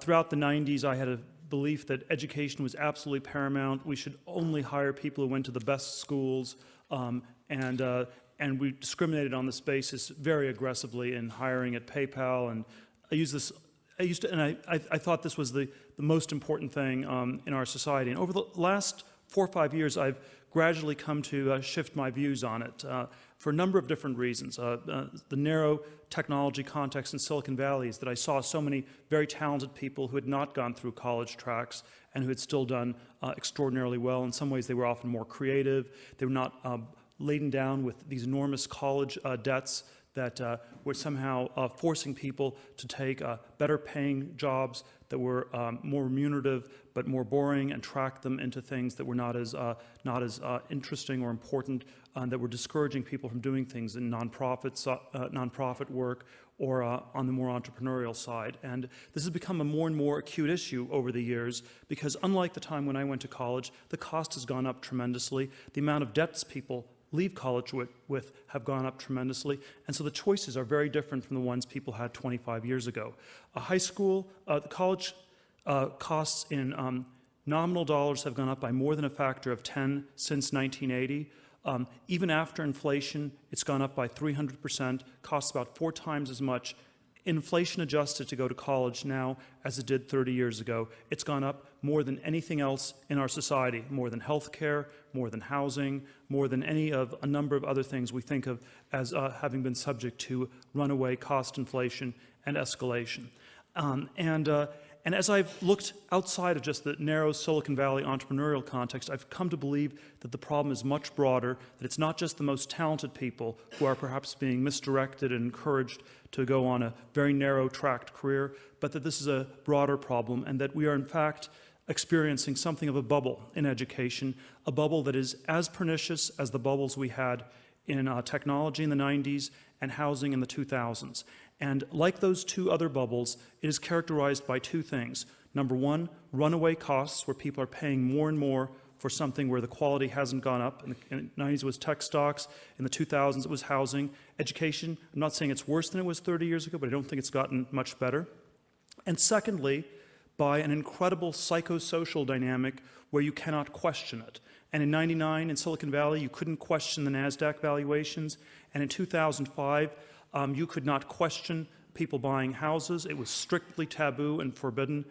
throughout the 90s, I had a belief that education was absolutely paramount. We should only hire people who went to the best schools, and we discriminated on this basis very aggressively in hiring at PayPal. And I thought this was the most important thing in our society. And over the last 4 or 5 years, I've gradually come to shift my views on it for a number of different reasons. The narrow technology context in Silicon Valley is that I saw so many very talented people who had not gone through college tracks and who had still done extraordinarily well. In some ways, they were often more creative. They were not laden down with these enormous college debts that were somehow forcing people to take better paying jobs that were more remunerative but more boring, and track them into things that were not as interesting or important, that were discouraging people from doing things in nonprofit work or on the more entrepreneurial side. And this has become a more and more acute issue over the years because, unlike the time when I went to college, the cost has gone up tremendously. The amount of debts people leave college with have gone up tremendously, and so the choices are very different from the ones people had 25 years ago. High school, the college costs in nominal dollars have gone up by more than a factor of 10 since 1980. Even after inflation, it's gone up by 300%, costs about 4 times as much inflation adjusted to go to college now as it did 30 years ago. It's gone up more than anything else in our society, more than health care, more than housing, more than any of a number of other things we think of as having been subject to runaway cost inflation and escalation. And as I've looked outside of just the narrow Silicon Valley entrepreneurial context, I've come to believe that the problem is much broader, that it's not just the most talented people who are perhaps being misdirected and encouraged to go on a very narrow-tracked career, but that this is a broader problem, and that we are in fact experiencing something of a bubble in education, a bubble that is as pernicious as the bubbles we had in technology in the 90s and housing in the 2000s. And like those two other bubbles, it is characterized by 2 things. Number one, runaway costs, where people are paying more and more for something where the quality hasn't gone up. In the 90s it was tech stocks, in the 2000s it was housing. Education, I'm not saying it's worse than it was 30 years ago, but I don't think it's gotten much better. And secondly, by an incredible psychosocial dynamic where you cannot question it. And in '99 in Silicon Valley, you couldn't question the NASDAQ valuations. And in 2005, you could not question people buying houses. It was strictly taboo and forbidden.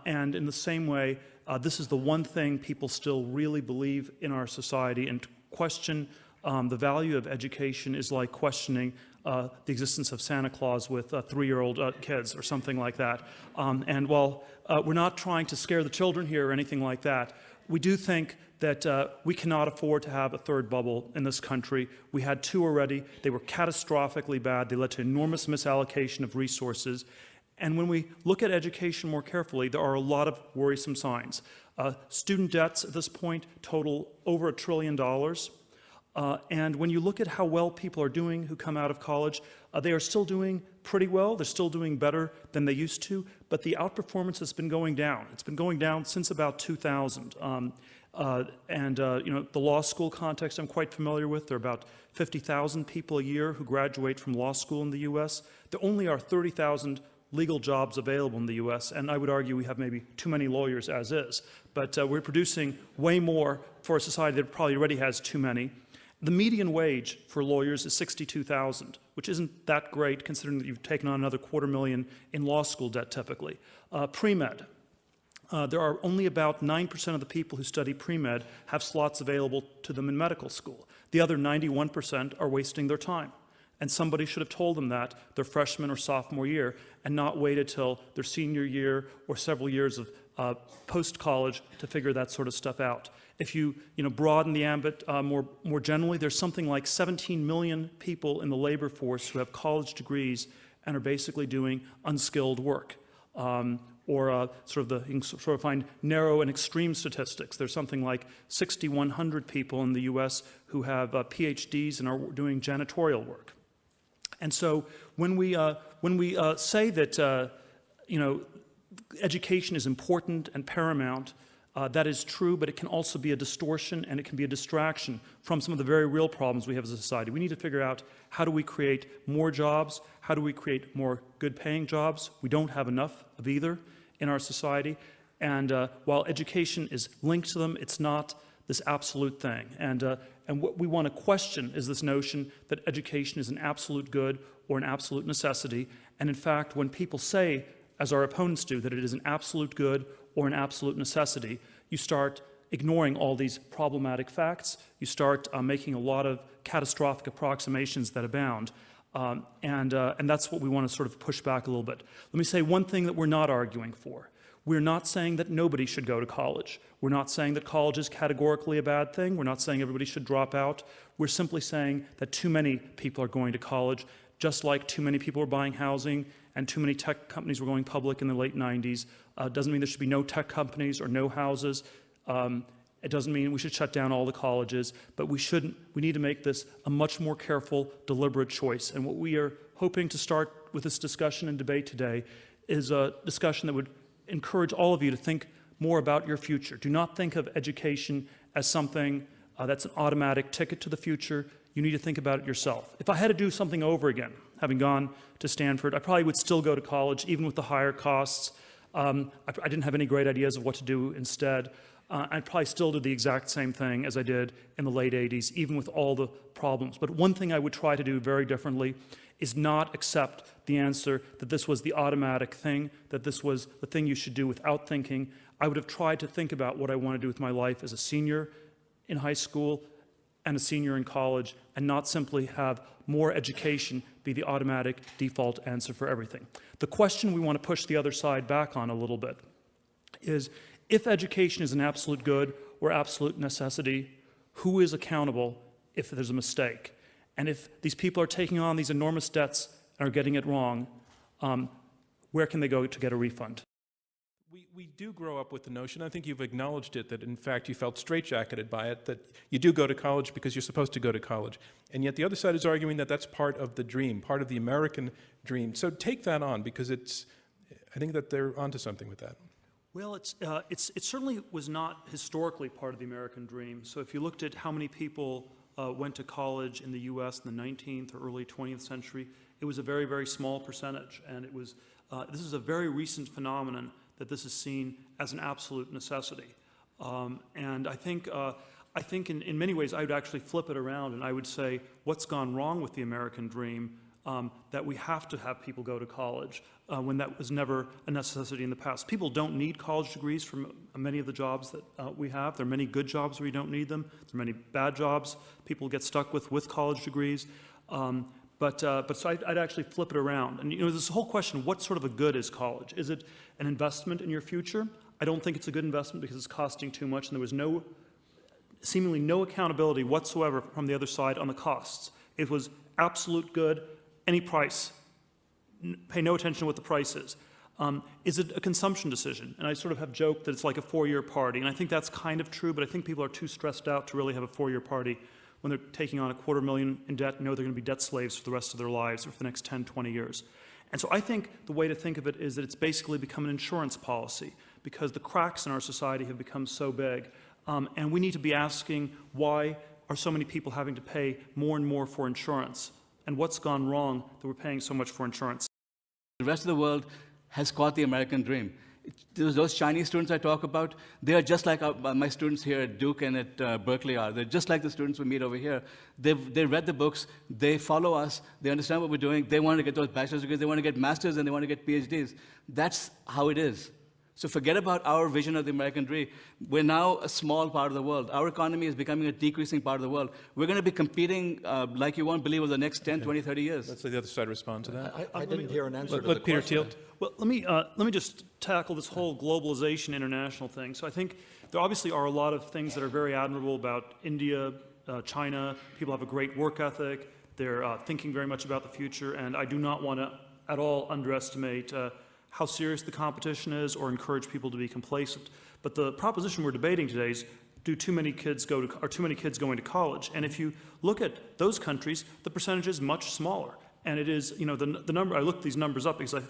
And in the same way, this is the one thing people still really believe in our society. And to question the value of education is like questioning the existence of Santa Claus with 3-year-old kids or something like that. And while we're not trying to scare the children here or anything like that, we do think that we cannot afford to have a 3rd bubble in this country. We had 2 already. They were catastrophically bad. They led to enormous misallocation of resources. And when we look at education more carefully, there are a lot of worrisome signs. Student debts at this point total over $1 trillion. And when you look at how well people are doing who come out of college, they are still doing pretty well. They're still doing better than they used to, but the outperformance has been going down. It's been going down since about 2000. The law school context I'm quite familiar with. There are about 50,000 people a year who graduate from law school in the U.S. There only are 30,000 legal jobs available in the U.S., and I would argue we have maybe too many lawyers as is. But we're producing way more for a society that probably already has too many. The median wage for lawyers is $62,000, which isn't that great considering that you've taken on another $250,000 in law school debt typically. Pre-med. There are only about 9% of the people who study pre-med have slots available to them in medical school. The other 91% are wasting their time. And somebody should have told them that their freshman or sophomore year and not waited till their senior year or several years of post-college to figure that sort of stuff out. If you broaden the ambit more generally, there's something like 17 million people in the labor force who have college degrees and are basically doing unskilled work. You can sort of find narrow and extreme statistics. There's something like 6,100 people in the U.S. who have PhDs and are doing janitorial work. And so when we say that education is important and paramount, that is true, but it can also be a distortion and it can be a distraction from some of the very real problems we have as a society. We need to figure out how do we create more jobs, how do we create more good-paying jobs. We don't have enough of either. in our society. And while education is linked to them, it's not this absolute thing. And what we want to question is this notion that education is an absolute good or an absolute necessity. And in fact, when people say, as our opponents do, that it is an absolute good or an absolute necessity, you start ignoring all these problematic facts. You start making a lot of catastrophic approximations that abound. And that's what we want to sort of push back a little bit. Let me say one thing that we're not arguing for. We're not saying that nobody should go to college. We're not saying that college is categorically a bad thing. We're not saying everybody should drop out. We're simply saying that too many people are going to college, just like too many people are buying housing and too many tech companies were going public in the late 90s. Doesn't mean there should be no tech companies or no houses. It doesn't mean we should shut down all the colleges, but we need to make this a much more careful, deliberate choice. And what we are hoping to start with this discussion and debate today is a discussion that would encourage all of you to think more about your future. Do not think of education as something that's an automatic ticket to the future. You need to think about it yourself. If I had to do something over again, having gone to Stanford, I probably would still go to college, even with the higher costs. I didn't have any great ideas of what to do instead. I'd probably still do the exact same thing as I did in the late 80s, even with all the problems. But one thing I would try to do very differently is not accept the answer that this was the automatic thing, that this was the thing you should do without thinking. I would have tried to think about what I want to do with my life as a senior in high school and a senior in college, and not simply have more education be the automatic default answer for everything. The question we want to push the other side back on a little bit is, if education is an absolute good or absolute necessity, who is accountable if there's a mistake? And if these people are taking on these enormous debts and are getting it wrong, where can they go to get a refund? We do grow up with the notion, I think you've acknowledged it, that in fact you felt straitjacketed by it, that you do go to college because you're supposed to go to college. And yet the other side is arguing that that's part of the dream, part of the American dream. So take that on, because I think that they're onto something with that. Well, it certainly was not historically part of the American dream. So if you looked at how many people went to college in the U.S. in the 19th or early 20th century, it was a very, very small percentage. And it was, this is a very recent phenomenon that this is seen as an absolute necessity. And I think in many ways I would actually flip it around and I would say, what's gone wrong with the American dream, that we have to have people go to college when that was never a necessity in the past. People don't need college degrees for many of the jobs that we have. There are many good jobs where you don't need them. There are many bad jobs people get stuck with college degrees. So I'd actually flip it around. And this whole question, what sort of a good is college? Is it an investment in your future? I don't think it's a good investment because it's costing too much, and there was seemingly no accountability whatsoever from the other side on the costs. It was absolute good, any price. Pay no attention to what the price is. Is it a consumption decision? And I sort of have joked that it's like a 4-year party, and I think that's kind of true, but I think people are too stressed out to really have a 4-year party when they're taking on $250,000 in debt and know they're going to be debt slaves for the rest of their lives or for the next 10, 20 years. And so I think the way to think of it is that it's basically become an insurance policy because the cracks in our society have become so big. And we need to be asking, why are so many people having to pay more and more for insurance? And what's gone wrong that we're paying so much for insurance? The rest of the world has caught the American dream. Those Chinese students I talk about, they are just like my students here at Duke and at Berkeley are. They're just like the students we meet over here. They read the books, they follow us, they understand what we're doing, they want to get those bachelor's degrees, they want to get masters, and they want to get PhDs. That's how it is. So forget about our vision of the American dream. We're now a small part of the world. Our economy is becoming a decreasing part of the world. We're going to be competing like you won't believe over the next 10, 20, 30 years. Let's let the other side respond to that. I didn't hear an answer to the Let Peter Thiel. Well, let me just tackle this whole globalization international thing. So I think there obviously are a lot of things that are very admirable about India, China. People have a great work ethic. They're thinking very much about the future, and I do not want to at all underestimate how serious the competition is or encourage people to be complacent. But the proposition we're debating today is, are too many kids going to college? And if you look at those countries, the percentage is much smaller. And it is, the number, I looked these numbers up because I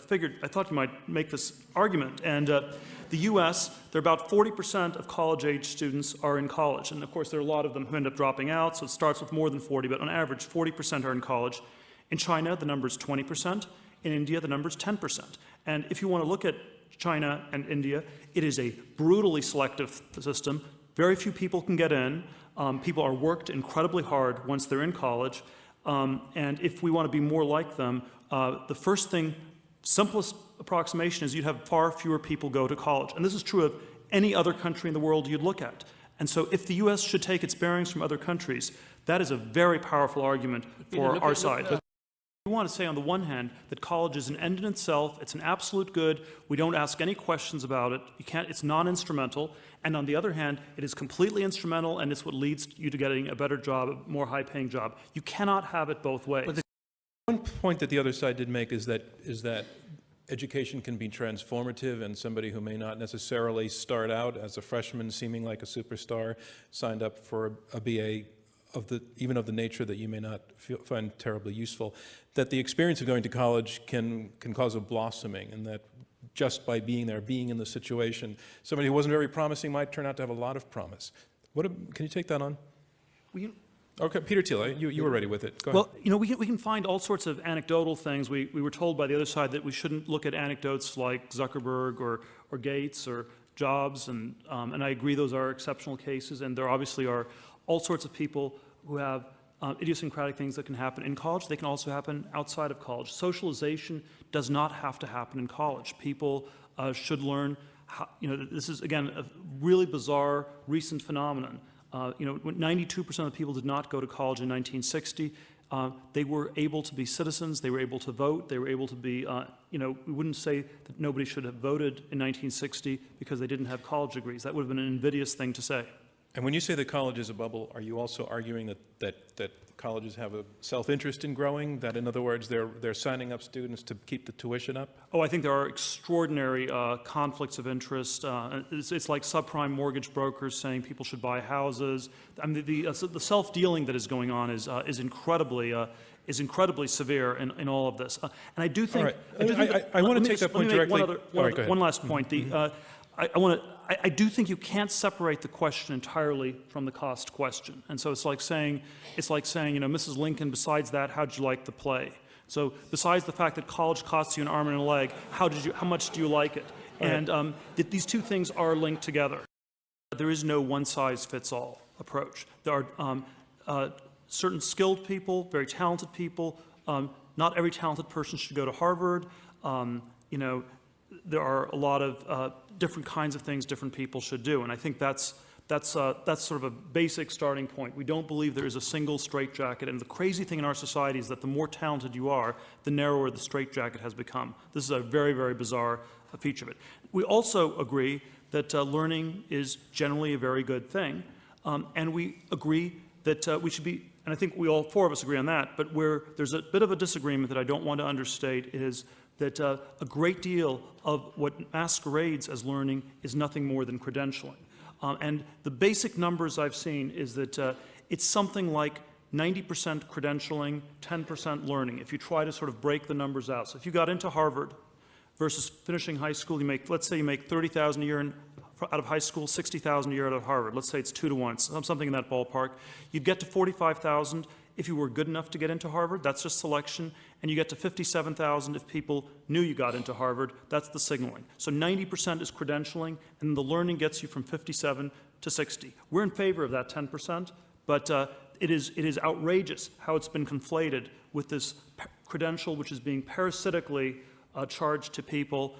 thought you might make this argument. And the US, there are about 40% of college-age students are in college. And of course, there are a lot of them who end up dropping out, so it starts with more than 40, but on average, 40% are in college. In China, the number is 20%. In India, the number is 10%. And if you want to look at China and India. It is a brutally selective system. Very few people can get in. People are worked incredibly hard once they're in college. And if we want to be more like them, the first thing, simplest approximation, is you'd have far fewer people go to college. And this is true of any other country in the world you'd look at. And so if the U.S. should take its bearings from other countries, that is a very powerful argument for our side. We want to say on the one hand that college is an end in itself, it's an absolute good, we don't ask any questions about it, it's non-instrumental, and on the other hand, it is completely instrumental and it's what leads you to getting a better job, a more high-paying job. You cannot have it both ways. But one point that the other side did make is that education can be transformative, and somebody who may not necessarily start out as a freshman seeming like a superstar signed up for a BA even of the nature that you may not find terribly useful, that the experience of going to college can cause a blossoming, and that just by being there, being in the situation, somebody who wasn't very promising might turn out to have a lot of promise. Can you take that on? Okay, Peter Thiel, you were ready with it. Go ahead. Well, you know, we can find all sorts of anecdotal things. We were told by the other side that we shouldn't look at anecdotes like Zuckerberg or Gates or Jobs, and I agree those are exceptional cases, and there obviously are all sorts of people who have idiosyncratic things that can happen in college. They can also happen outside of college. Socialization does not have to happen in college. People should learn how, you know, this is, again, a really bizarre recent phenomenon. You know, 92% of the people did not go to college in 1960. They were able to be citizens, they were able to vote, they were able to be, you know, we wouldn't say that nobody should have voted in 1960 because they didn't have college degrees. That would have been an invidious thing to say. And when you say that college is a bubble, are you also arguing that colleges have a self-interest in growing? That, in other words, they're signing up students to keep the tuition up? Oh, I think there are extraordinary conflicts of interest. It's like subprime mortgage brokers saying people should buy houses. I mean, the self-dealing that is going on is incredibly severe in all of this. And I do think... All right. I want to take that point directly. One last point. I do think you can't separate the question entirely from the cost question. And so it's like saying, you know, Mrs. Lincoln, besides that, how'd you like the play? So besides the fact that college costs you an arm and a leg, how much do you like it? And these two things are linked together. There is no one-size-fits-all approach. There are certain skilled people, very talented people. Not every talented person should go to Harvard. You know, there are a lot of different kinds of things different people should do, and I think that's sort of a basic starting point. We don't believe there is a single straitjacket, and the crazy thing in our society is that the more talented you are, the narrower the straitjacket has become. This is a very, very bizarre feature of it. We also agree that learning is generally a very good thing, and we agree that we should be, and I think we all four of us agree on that, but where there's a bit of a disagreement that I don't want to understate is that a great deal of what masquerades as learning is nothing more than credentialing. And the basic numbers I've seen is that it's something like 90% credentialing, 10% learning, if you try to sort of break the numbers out. So if you got into Harvard versus finishing high school, let's say you make $30,000 a year out of high school, $60,000 a year out of Harvard. Let's say it's 2 to 1, something in that ballpark. You'd get to $45,000 if you were good enough to get into Harvard. That's just selection. And you get to $57,000 if people knew you got into Harvard. That's the signaling. So 90% is credentialing, and the learning gets you from 57 to 60. We're in favor of that 10%, but it is outrageous how it's been conflated with this credential, which is being parasitically charged to people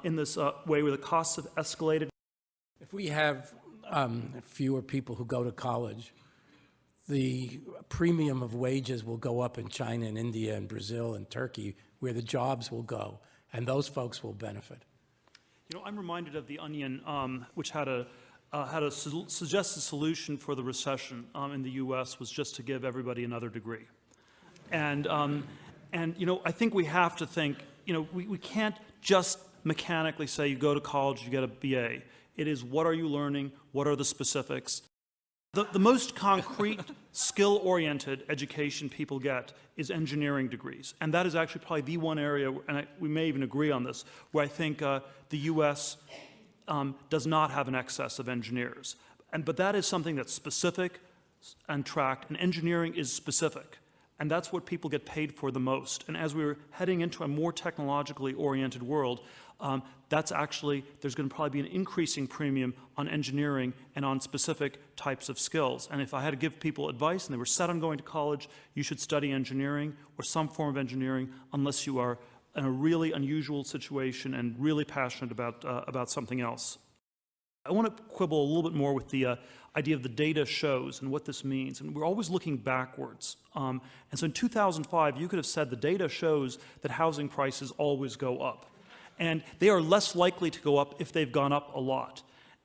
in this way where the costs have escalated. If we have fewer people who go to college, the premium of wages will go up in China and India and Brazil and Turkey, where the jobs will go, and those folks will benefit. You know, I'm reminded of The Onion, which had a suggested solution for the recession in the U.S. was just to give everybody another degree. And you know, I think we have to think, you know, we can't just mechanically say you go to college, you get a BA. It is what are you learning, what are the specifics. The most concrete, skill-oriented education people get is engineering degrees. And that is actually probably the one area, and we may even agree on this, where I think the U.S. Does not have an excess of engineers. But that is something that's specific and tracked, and engineering is specific. And that's what people get paid for the most. And as we're heading into a more technologically oriented world, that's actually, there's going to probably be an increasing premium on engineering and on specific types of skills. And if I had to give people advice and they were set on going to college, you should study engineering or some form of engineering unless you are in a really unusual situation and really passionate about something else. I want to quibble a little bit more with the idea of the data shows and what this means. And we're always looking backwards. And so in 2005, you could have said the data shows that housing prices always go up. And they are less likely to go up if they've gone up a lot.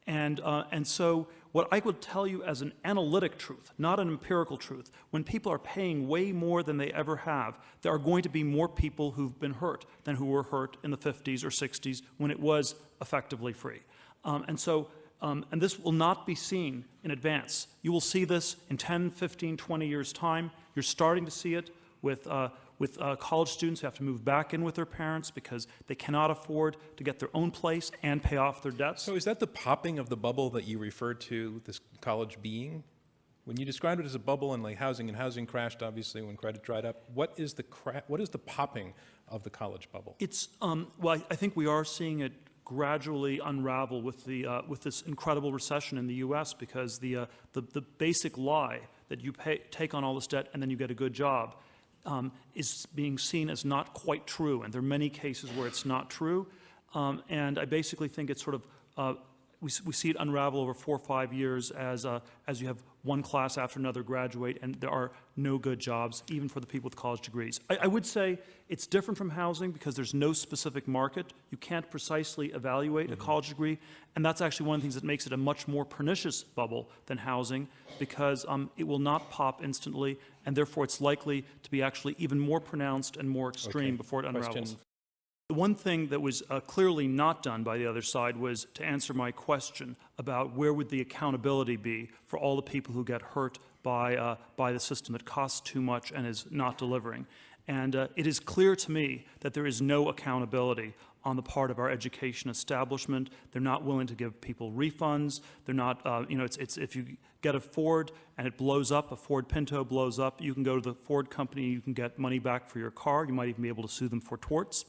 And so what I would tell you as an analytic truth, not an empirical truth, when people are paying way more than they ever have, there are going to be more people who've been hurt than who were hurt in the 50s or 60s when it was effectively free. And this will not be seen in advance. You will see this in 10, 15, 20 years' time. You're starting to see it with college students who have to move back in with their parents because they cannot afford to get their own place and pay off their debts. So is that the popping of the bubble that you referred to this college being? When you described it as a bubble and housing crashed obviously when credit dried up, what is the popping of the college bubble? It's, well, I think we are seeing it gradually unravel with this incredible recession in the U.S. because the basic lie that you take on all this debt and then you get a good job is being seen as not quite true, and there are many cases where it's not true. And I basically think it's sort of we see it unravel over 4 or 5 years as you have one class after another graduate, and there are no good jobs, even for the people with college degrees. I would say it's different from housing because there's no specific market. You can't precisely evaluate a college degree, and that's actually one of the things that makes it a much more pernicious bubble than housing because it will not pop instantly, and therefore it's likely to be actually even more pronounced and more extreme before it unravels. Question. The one thing that was clearly not done by the other side was to answer my question about where would the accountability be for all the people who get hurt by the system that costs too much and is not delivering. And it is clear to me that there is no accountability on the part of our education establishment. They're not willing to give people refunds. They're not, it's if you get a Ford and it blows up, a Ford Pinto blows up, you can go to the Ford company, you can get money back for your car. You might even be able to sue them for torts.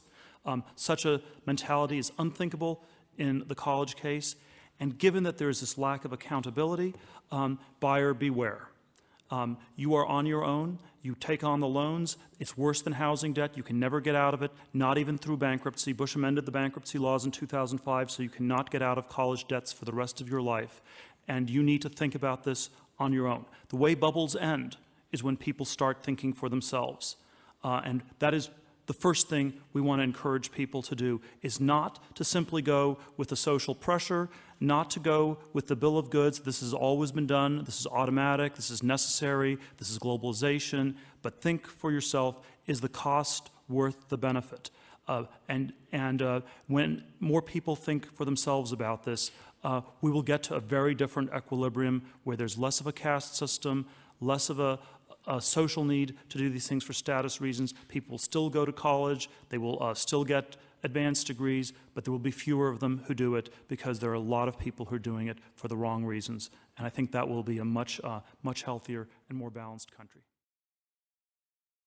Such a mentality is unthinkable in the college case. And given that there is this lack of accountability, buyer beware. You are on your own. You take on the loans. It's worse than housing debt. You can never get out of it, not even through bankruptcy. Bush amended the bankruptcy laws in 2005, so you cannot get out of college debts for the rest of your life. And you need to think about this on your own. The way bubbles end is when people start thinking for themselves. And that is the first thing we want to encourage people to do, is not to simply go with the social pressure, not to go with the bill of goods. This has always been done. This is automatic. This is necessary. This is globalization. But think for yourself, is the cost worth the benefit? When more people think for themselves about this, we will get to a very different equilibrium where there's less of a caste system, less of a social need to do these things for status reasons. People will still go to college. They will still get advanced degrees, but there will be fewer of them who do it because there are a lot of people who are doing it for the wrong reasons. And I think that will be a much healthier and more balanced country.